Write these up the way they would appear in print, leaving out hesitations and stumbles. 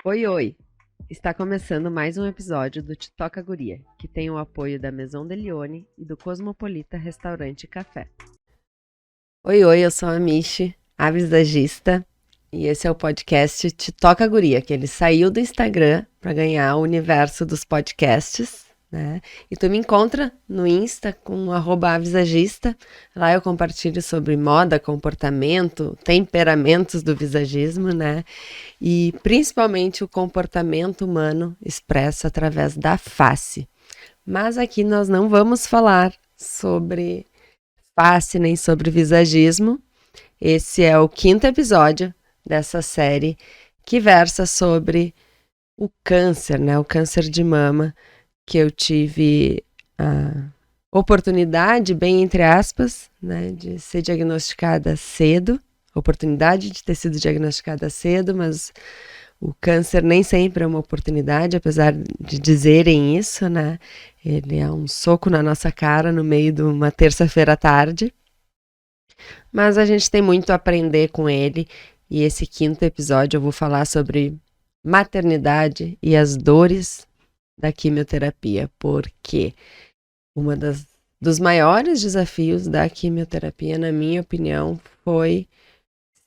Oi, oi! Está começando mais um episódio do Te Toca Guria, que tem o apoio da Maison de Lione e do Cosmopolita Restaurante e Café. Oi, oi, eu sou a Michi, a visagista, e esse é o podcast Te Toca Guria, que ele saiu do Instagram para ganhar o universo dos podcasts, né? E tu me encontra no Insta com @avisagista. Lá eu compartilho sobre moda, comportamento, temperamentos do visagismo, né? E principalmente o comportamento humano expresso através da face. Mas aqui nós não vamos falar sobre face nem sobre visagismo. Esse é o 5º episódio dessa série que versa sobre o câncer, né? O câncer de mama, que eu tive a oportunidade, bem entre aspas, né, de ser diagnosticada cedo. Oportunidade de ter sido diagnosticada cedo, mas o câncer nem sempre é uma oportunidade, apesar de dizerem isso, né? Ele é um soco na nossa cara no meio de uma terça-feira à tarde. Mas a gente tem muito a aprender com ele, e esse 5º episódio eu vou falar sobre maternidade e as dores da quimioterapia, porque dos maiores desafios da quimioterapia, na minha opinião, foi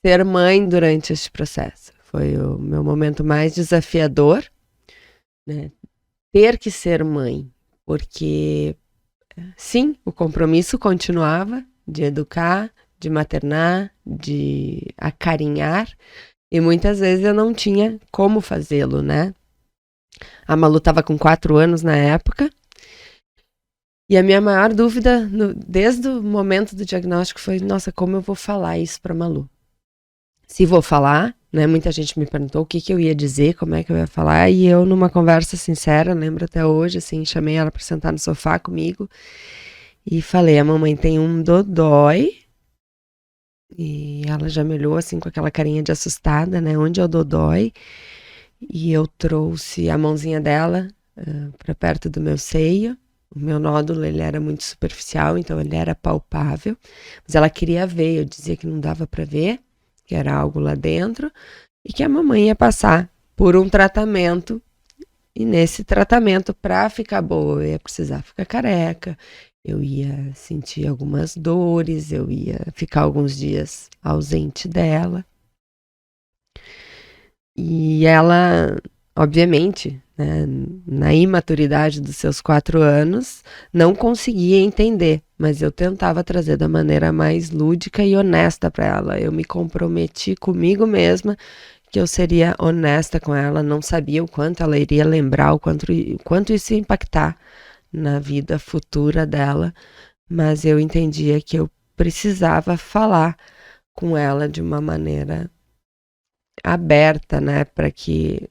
ser mãe durante este processo. Foi o meu momento mais desafiador, né? Ter que ser mãe, porque sim, o compromisso continuava de educar, de maternar, de acarinhar, e muitas vezes eu não tinha como fazê-lo, né? A Malu estava com 4 anos na época, e a minha maior dúvida, desde o momento do diagnóstico, foi: nossa, como eu vou falar isso para Malu? Se vou falar, né? Muita gente me perguntou o que eu ia dizer, como é que eu ia falar, e eu, numa conversa sincera, lembro até hoje, assim, chamei ela para sentar no sofá comigo e falei: a mamãe tem um dodói. E ela já me olhou assim com aquela carinha de assustada, né? Onde é o dodói? E eu trouxe a mãozinha dela para perto do meu seio. O meu nódulo, ele era muito superficial, então ele era palpável. Mas ela queria ver, eu dizia que não dava para ver, que era algo lá dentro, e que a mamãe ia passar por um tratamento. E nesse tratamento, para ficar boa, eu ia precisar ficar careca, eu ia sentir algumas dores, eu ia ficar alguns dias ausente dela. E ela, obviamente, né, na imaturidade dos seus 4 anos, não conseguia entender, mas eu tentava trazer da maneira mais lúdica e honesta para ela. Eu me comprometi comigo mesma que eu seria honesta com ela, não sabia o quanto ela iria lembrar, o quanto isso ia impactar na vida futura dela, mas eu entendia que eu precisava falar com ela de uma maneira aberta, né, para que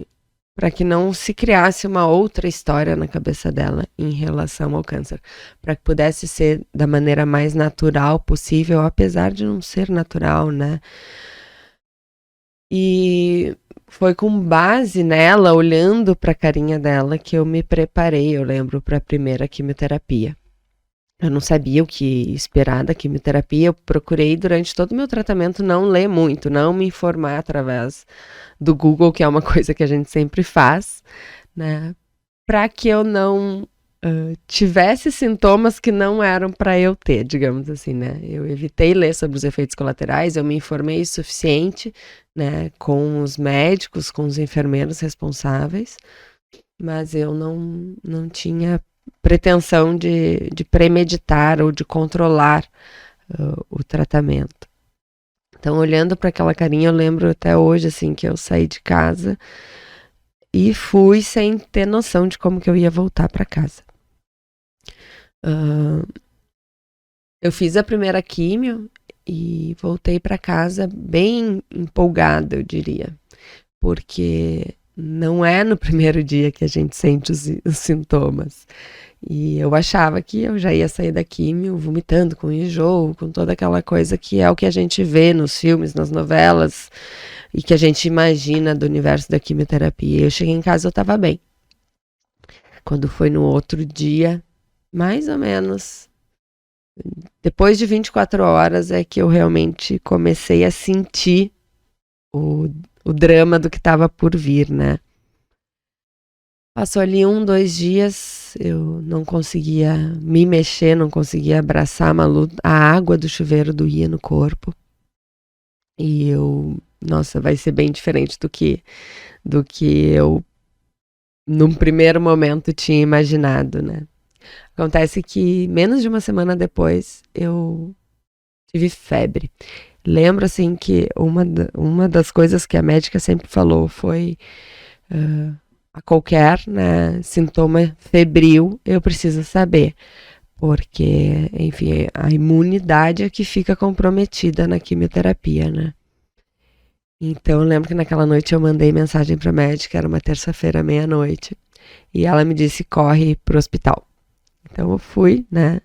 não se criasse uma outra história na cabeça dela em relação ao câncer, para que pudesse ser da maneira mais natural possível, apesar de não ser natural, né? E foi com base nela, olhando para a carinha dela, que eu me preparei, eu lembro, para a primeira quimioterapia. Eu não sabia o que esperar da quimioterapia, eu procurei durante todo o meu tratamento não ler muito, não me informar através do Google, que é uma coisa que a gente sempre faz, né? Para que eu não tivesse sintomas que não eram para eu ter, digamos assim, né? Eu evitei ler sobre os efeitos colaterais, eu me informei o suficiente, né, com os médicos, com os enfermeiros responsáveis, mas eu não tinha pretensão de premeditar ou de controlar o tratamento. Então, olhando para aquela carinha, eu lembro até hoje, assim, que eu saí de casa e fui sem ter noção de como que eu ia voltar para casa. Eu fiz a primeira químio e voltei para casa bem empolgada, eu diria, porque não é no primeiro dia que a gente sente os sintomas. E eu achava que eu já ia sair da químio vomitando, com enjoo, com toda aquela coisa que é o que a gente vê nos filmes, nas novelas, e que a gente imagina do universo da quimioterapia. Eu cheguei em casa, eu estava bem. Quando foi no outro dia, mais ou menos, depois de 24 horas, é que eu realmente comecei a sentir o drama do que estava por vir, né? Passou ali 2 dias, eu não conseguia me mexer, não conseguia abraçar a Malu, a água do chuveiro doía no corpo. E nossa, vai ser bem diferente do que eu, num primeiro momento, tinha imaginado, né? Acontece que menos de uma semana depois, eu tive febre. Lembro, assim, que uma das coisas que a médica sempre falou foi a qualquer, né, sintoma febril, eu preciso saber. Porque, enfim, a imunidade é que fica comprometida na quimioterapia, né? Então, eu lembro que naquela noite eu mandei mensagem para a médica, era uma terça-feira, meia-noite, e ela me disse, corre pro hospital. Então eu fui, né?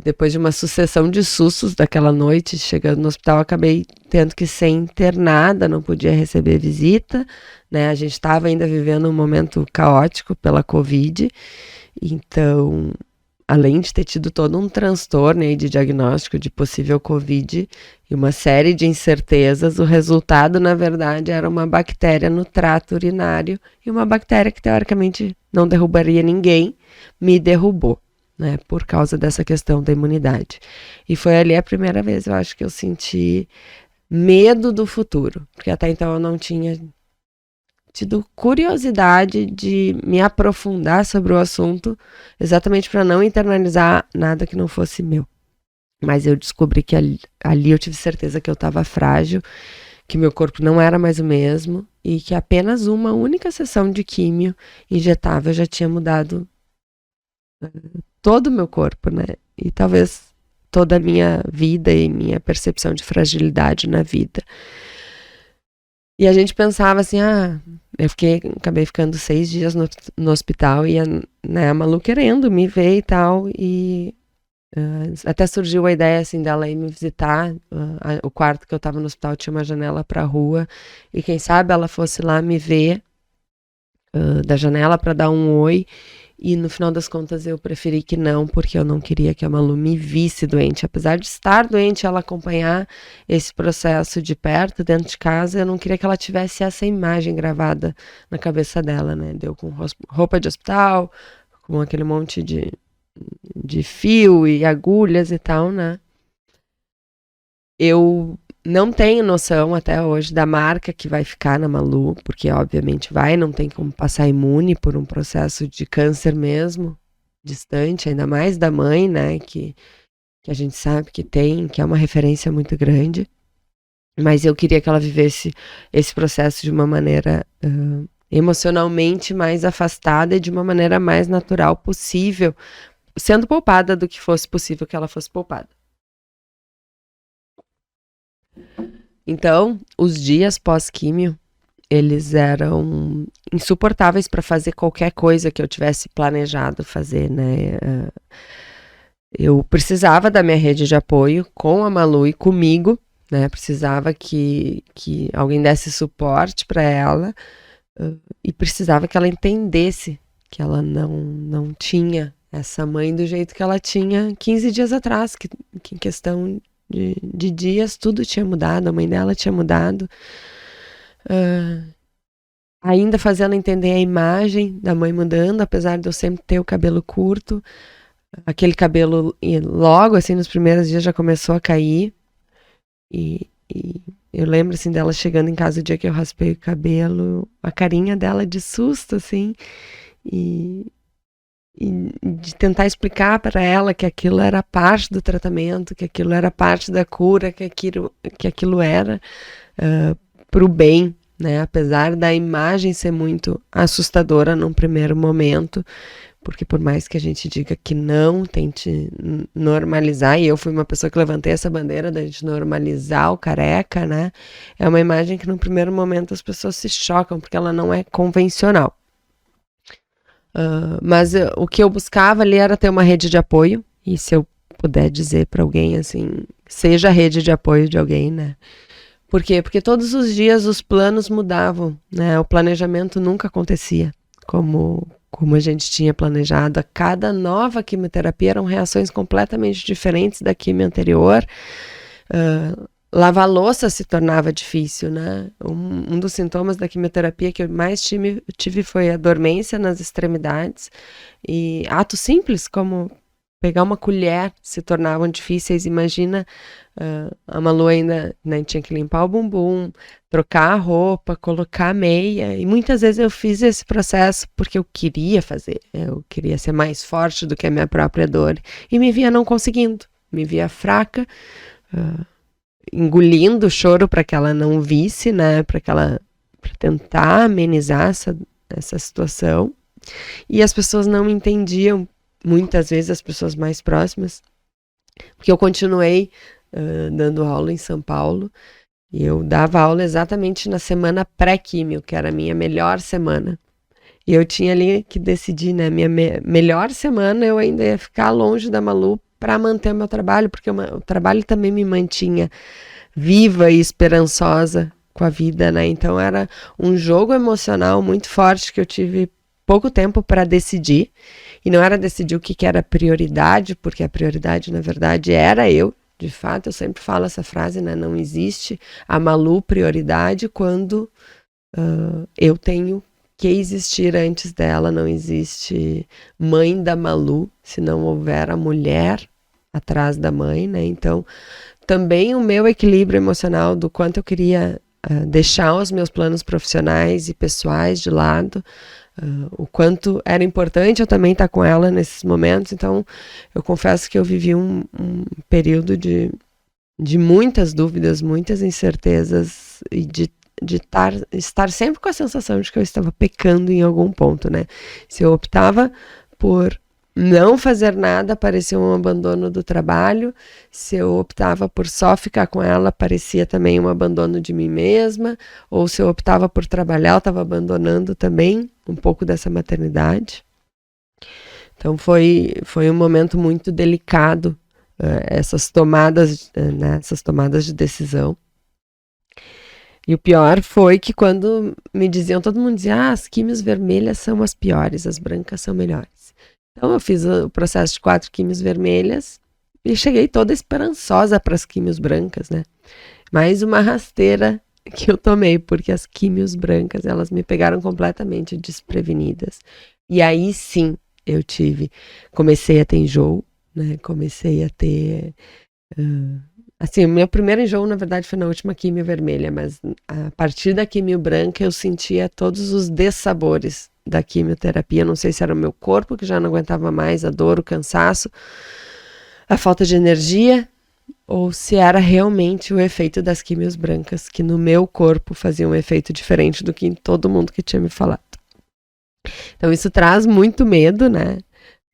Depois de uma sucessão de sustos daquela noite, chegando no hospital, acabei tendo que ser internada, não podia receber visita, né? A gente estava ainda vivendo um momento caótico pela Covid, então, além de ter tido todo um transtorno aí de diagnóstico de possível Covid e uma série de incertezas, o resultado, na verdade, era uma bactéria no trato urinário e uma bactéria que, teoricamente, não derrubaria ninguém, me derrubou, né, por causa dessa questão da imunidade. E foi ali a primeira vez, eu acho, que eu senti medo do futuro, porque até então eu não tinha tido curiosidade de me aprofundar sobre o assunto, exatamente para não internalizar nada que não fosse meu. Mas eu descobri que ali eu tive certeza que eu estava frágil, que meu corpo não era mais o mesmo e que apenas uma única sessão de químio injetável já tinha mudado todo o meu corpo, né? E talvez toda a minha vida e minha percepção de fragilidade na vida. E a gente pensava assim, eu acabei ficando 6 dias no hospital e né, a Malu querendo me ver e tal, e até surgiu a ideia assim dela ir me visitar, o quarto que eu tava no hospital tinha uma janela pra rua, e quem sabe ela fosse lá me ver da janela pra dar um oi, e no final das contas eu preferi que não, porque eu não queria que a Malu me visse doente. Apesar de estar doente, ela acompanhar esse processo de perto, dentro de casa, eu não queria que ela tivesse essa imagem gravada na cabeça dela, né? Deu com roupa de hospital, com aquele monte de fio e agulhas e tal, né? Eu não tenho noção até hoje da marca que vai ficar na Malu, porque obviamente não tem como passar imune por um processo de câncer mesmo, distante, ainda mais da mãe, né, que a gente sabe que tem, que é uma referência muito grande. Mas eu queria que ela vivesse esse processo de uma maneira emocionalmente mais afastada e de uma maneira mais natural possível, sendo poupada do que fosse possível que ela fosse poupada. Então, os dias pós-químio, eles eram insuportáveis para fazer qualquer coisa que eu tivesse planejado fazer, né? Eu precisava da minha rede de apoio com a Malu e comigo, né? Precisava que alguém desse suporte para ela e precisava que ela entendesse que ela não tinha essa mãe do jeito que ela tinha 15 dias atrás, que em questão de dias tudo tinha mudado, a mãe dela tinha mudado. Ainda fazendo entender a imagem da mãe mudando, apesar de eu sempre ter o cabelo curto. Aquele cabelo, logo assim, nos primeiros dias já começou a cair. E eu lembro, assim, dela chegando em casa o dia que eu raspei o cabelo, a carinha dela de susto, assim. E de tentar explicar para ela que aquilo era parte do tratamento, que aquilo era parte da cura, que aquilo era pro bem, né? Apesar da imagem ser muito assustadora num primeiro momento, porque por mais que a gente diga que não, tente normalizar, e eu fui uma pessoa que levantei essa bandeira da gente normalizar o careca, né? É uma imagem que no primeiro momento as pessoas se chocam, porque ela não é convencional. Mas o que eu buscava ali era ter uma rede de apoio, e se eu puder dizer para alguém, assim, seja a rede de apoio de alguém, né? Por quê? Porque todos os dias os planos mudavam, né? O planejamento nunca acontecia como a gente tinha planejado. A cada nova quimioterapia eram reações completamente diferentes da quimio anterior. lavar louça se tornava difícil, né? Um dos sintomas da quimioterapia que eu mais tive foi a dormência nas extremidades. E atos simples, como pegar uma colher, se tornavam difíceis. Imagina, a Malu ainda, né, tinha que limpar o bumbum, trocar a roupa, colocar a meia. E muitas vezes eu fiz esse processo porque eu queria fazer. Eu queria ser mais forte do que a minha própria dor. E me via não conseguindo. Me via fraca, engolindo o choro para que ela não visse, né? Para tentar amenizar essa situação. E as pessoas não entendiam, muitas vezes as pessoas mais próximas, porque eu continuei dando aula em São Paulo, e eu dava aula exatamente na semana pré-químio, que era a minha melhor semana. E eu tinha ali que decidir, né, minha melhor semana eu ainda ia ficar longe da Malu para manter o meu trabalho, porque o trabalho também me mantinha viva e esperançosa com a vida, né? Então era um jogo emocional muito forte que eu tive pouco tempo para decidir. E não era decidir o que era prioridade, porque a prioridade, na verdade, era eu. De fato, eu sempre falo essa frase, né? Não existe a Malu prioridade quando eu tenho que existir antes dela. Não existe mãe da Malu se não houver a mulher atrás da mãe, né? Então, também o meu equilíbrio emocional do quanto eu queria deixar os meus planos profissionais e pessoais de lado, o quanto era importante eu também estar com ela nesses momentos. Então, eu confesso que eu vivi um período de muitas dúvidas, muitas incertezas e de estar sempre com a sensação de que eu estava pecando em algum ponto, né? Se eu optava por não fazer nada, parecia um abandono do trabalho. Se eu optava por só ficar com ela, parecia também um abandono de mim mesma. Ou se eu optava por trabalhar, eu estava abandonando também um pouco dessa maternidade. Então foi um momento muito delicado, essas tomadas de decisão. E o pior foi que quando me diziam, todo mundo dizia, as químios vermelhas são as piores, as brancas são melhores. Então eu fiz o processo de 4 químios vermelhas e cheguei toda esperançosa para as químios brancas, né? Mais uma rasteira que eu tomei, porque as químios brancas, elas me pegaram completamente desprevenidas. E aí sim, comecei a ter enjoo, né? Comecei a ter... assim, o meu primeiro enjoo, na verdade, foi na última químio vermelha, mas a partir da químio branca eu sentia todos os dessabores da quimioterapia. Não sei se era o meu corpo que já não aguentava mais a dor, o cansaço, a falta de energia, ou se era realmente o efeito das químios brancas, que no meu corpo fazia um efeito diferente do que em todo mundo que tinha me falado. Então isso traz muito medo, né?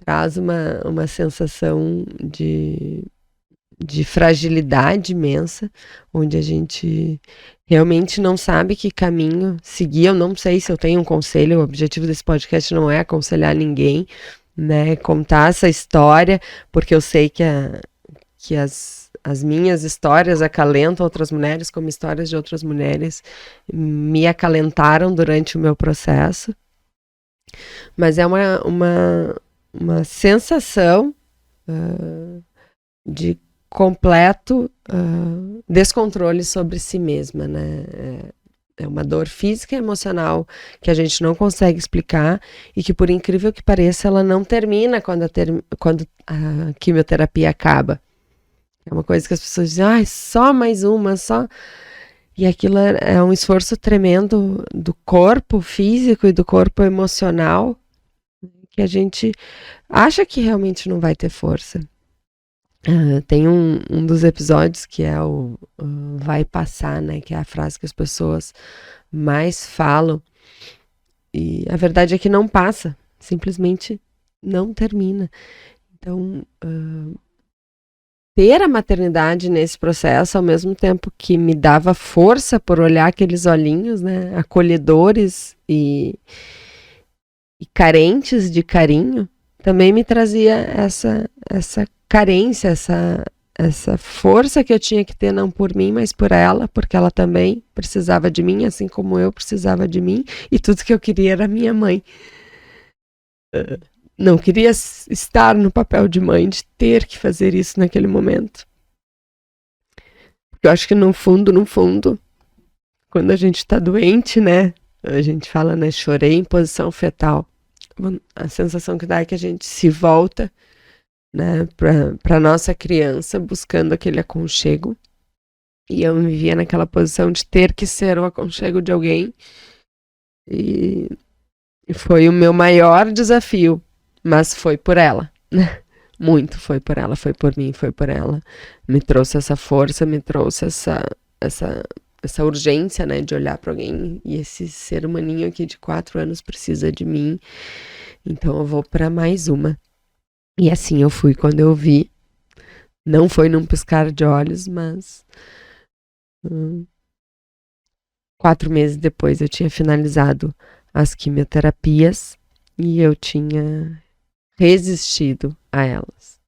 Traz uma sensação de fragilidade imensa, onde a gente realmente não sabe que caminho seguir. Eu não sei se eu tenho um conselho, o objetivo desse podcast não é aconselhar ninguém, né, contar essa história, porque eu sei que as minhas histórias acalentam outras mulheres, como histórias de outras mulheres me acalentaram durante o meu processo. Mas é uma sensação de completo descontrole sobre si mesma, né? É uma dor física e emocional que a gente não consegue explicar e que, por incrível que pareça, ela não termina quando a quimioterapia acaba. É uma coisa que as pessoas dizem, só mais uma, só... E aquilo é um esforço tremendo do corpo físico e do corpo emocional que a gente acha que realmente não vai ter força. Tem um dos episódios que é o vai passar, né? Que é a frase que as pessoas mais falam. E a verdade é que não passa. Simplesmente não termina. Então, ter a maternidade nesse processo, ao mesmo tempo que me dava força por olhar aqueles olhinhos, né? Acolhedores e carentes de carinho, também me trazia essa carência, essa força que eu tinha que ter, não por mim, mas por ela, porque ela também precisava de mim, assim como eu precisava de mim, e tudo que eu queria era minha mãe. Não queria estar no papel de mãe, de ter que fazer isso naquele momento. Eu acho que no fundo, quando a gente tá doente, né? A gente fala, né? Chorei em posição fetal. A sensação que dá é que a gente se volta, né? Pra nossa criança, buscando aquele aconchego. E eu me via naquela posição de ter que ser o aconchego de alguém. E foi o meu maior desafio. Mas foi por ela. Muito foi por ela, foi por mim, foi por ela. Me trouxe essa força, me trouxe essa urgência, né, de olhar para alguém. E esse ser humaninho aqui de 4 anos precisa de mim. Então eu vou para mais uma. E assim eu fui quando eu vi. Não foi num piscar de olhos, mas 4 meses depois eu tinha finalizado as quimioterapias e eu tinha resistido a elas.